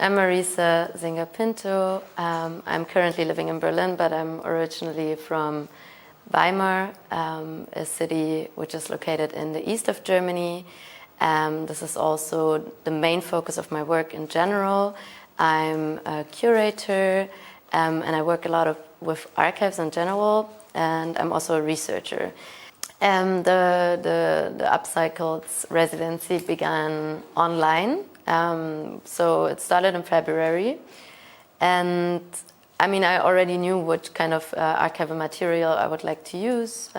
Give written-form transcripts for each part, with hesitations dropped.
I'm Maresa Pinto. I'm currently living in Berlin, but I'm originally from Weimar, a city which is located in the east of Germany. This is also the main focus of my work in general. I'm a curator, and I work a lot with archives in general, and I'm also a researcher. The UPCycles residency began online, so it started in February, and I mean I already knew what kind of archival material I would like to use.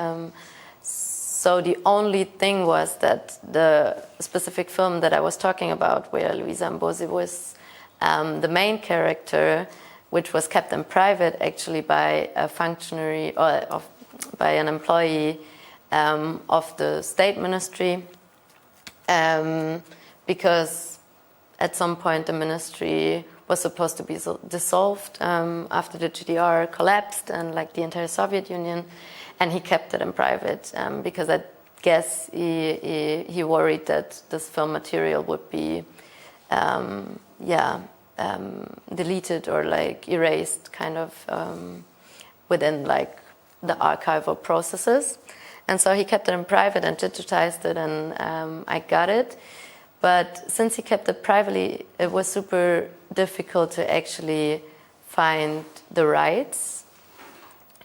So the only thing was that the specific film that I was talking about, where Luisa Mbosi was the main character, which was kept in private actually by a functionary or by an employee of the state ministry, because at some point the ministry was supposed to be dissolved after the GDR collapsed and like the entire Soviet Union, and he kept it in private because I guess he worried that this film material would be deleted or like erased kind of within like the archival processes. And so he kept it in private and digitized it, and I got it. But since he kept it privately, it was super difficult to actually find the rights.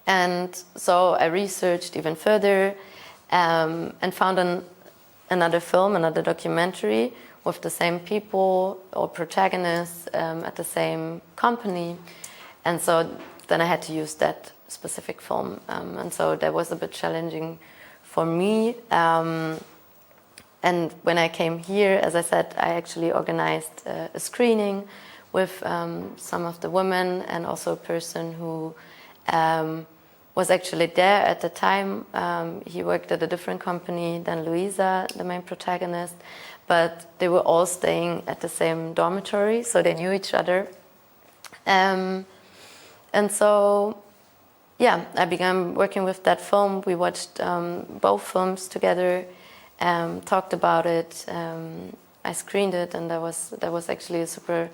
And so I researched even further and found another film, another documentary with the same people or protagonists at the same company. And so then I had to use that specific film. And so that was a bit challenging for me. And when I came here, as I said, I actually organized a screening with some of the women and also a person who was actually there at the time. He worked at a different company than Luisa, the main protagonist, but they were all staying at the same dormitory, so they knew each other. And so, yeah, I began working with that film. We watched both films together, talked about it. I screened it, and that was actually a super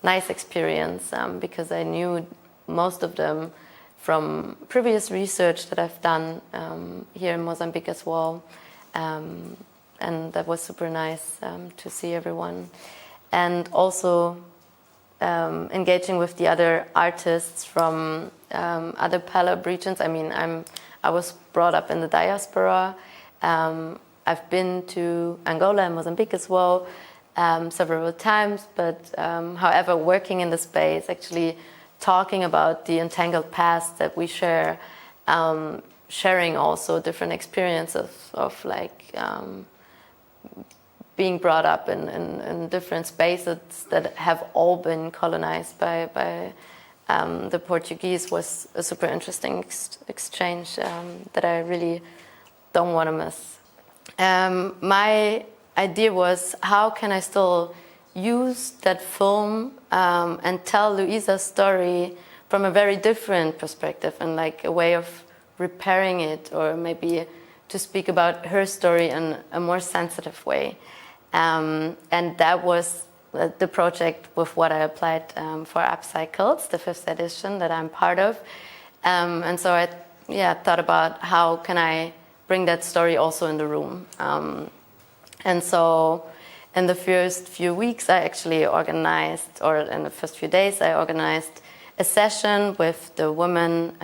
nice experience because I knew most of them from previous research that I've done here in Mozambique as well, and that was super nice to see everyone, and also engaging with the other artists from other pela regions. I mean, I was brought up in the diaspora. I've been to Angola and Mozambique as well several times, but however, working in the space, actually talking about the entangled past that we share, sharing also different experiences of like being brought up in different spaces that have all been colonized by the Portuguese was a super interesting exchange that I really don't want to miss. My idea was, how can I still use that film and tell Luisa's story from a very different perspective and like a way of repairing it, or maybe to speak about her story in a more sensitive way. And that was the project with what I applied for UPCycles, the 5th edition that I'm part of. And so I thought about how can I bring that story also in the room. And so in the first few weeks I actually organized, or in the first few days I organized a session with the women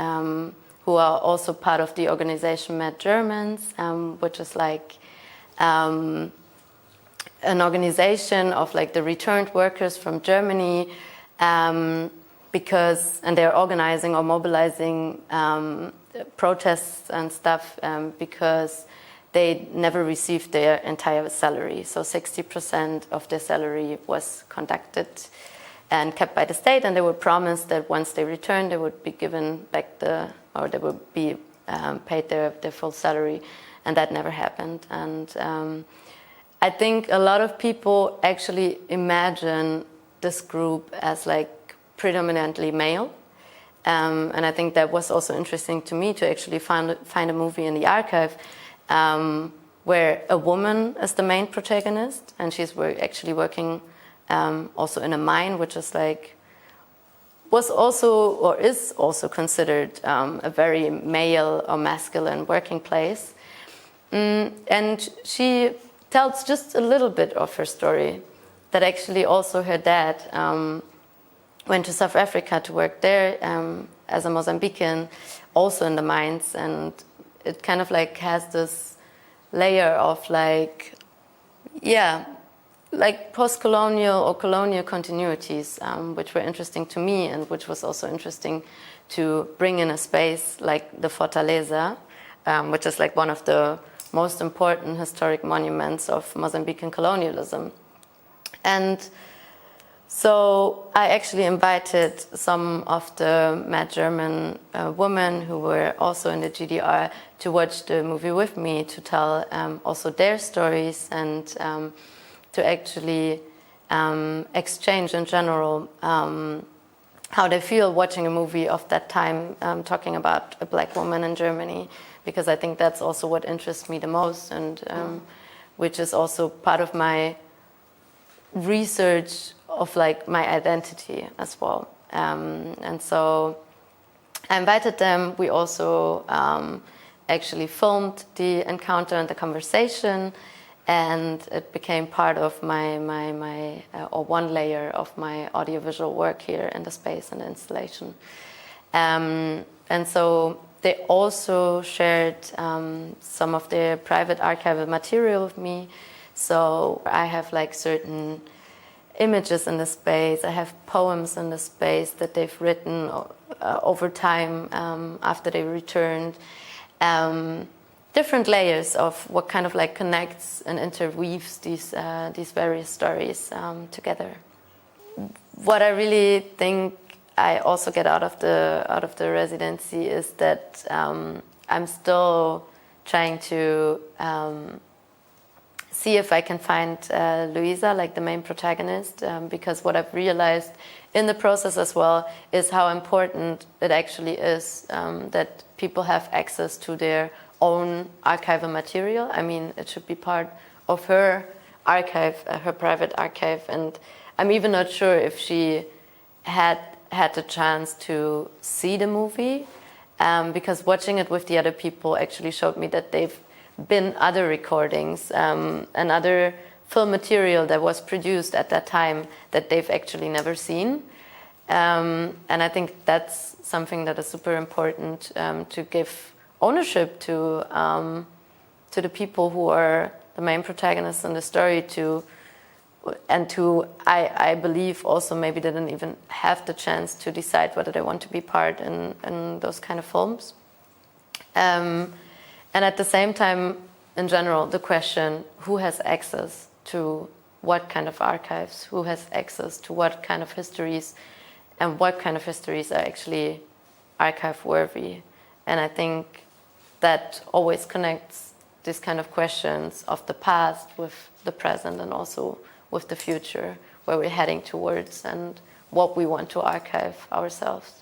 who are also part of the organization Mad Germans, which is like an organization of like the returned workers from Germany, because they're organizing or mobilizing protests and stuff because they never received their entire salary. So 60% of their salary was conducted and kept by the state, and they were promised that once they returned, they would be given back they would be paid their full salary, and that never happened. And I think a lot of people actually imagine this group as like predominantly male. And I think that was also interesting to me to actually find a movie in the archive where a woman is the main protagonist, and she's actually working also in a mine, which is like, was also or is also considered a very male or masculine working place. And she tells just a little bit of her story, that actually also her dad went to South Africa to work there as a Mozambican, also in the mines, and it kind of like has this layer of like, yeah, like post-colonial or colonial continuities, which were interesting to me and which was also interesting to bring in a space like the Fortaleza, which is like one of the most important historic monuments of Mozambican colonialism. And so I actually invited some of the mad German women who were also in the GDR to watch the movie with me, to tell also their stories, and to actually exchange in general how they feel watching a movie of that time, talking about a black woman in Germany, because I think that's also what interests me the most, and which is also part of my research of like my identity as well. And so I invited them. We also actually filmed the encounter and the conversation, and it became part of my or one layer of my audiovisual work here in the space and the installation. And so they also shared some of their private archival material with me. So I have like certain images in the space. I have poems in the space that they've written over time after they returned. Different layers of what kind of like connects and interweaves these various stories together. What I really think I also get out of the residency is that I'm still trying to see if I can find Luisa, like the main protagonist, because what I've realized in the process as well is how important it actually is that people have access to their own archival material. I mean, it should be part of her archive, her private archive, and I'm even not sure if she had the chance to see the movie, because watching it with the other people actually showed me that they've been other recordings and other film material that was produced at that time that they've actually never seen. And I think that's something that is super important to give ownership to the people who are the main protagonists in the story, and to I believe also maybe didn't even have the chance to decide whether they want to be part in those kind of films. And at the same time, in general, the question, who has access to what kind of archives, who has access to what kind of histories, and what kind of histories are actually archive-worthy. And I think that always connects these kind of questions of the past with the present and also with the future, where we're heading towards and what we want to archive ourselves.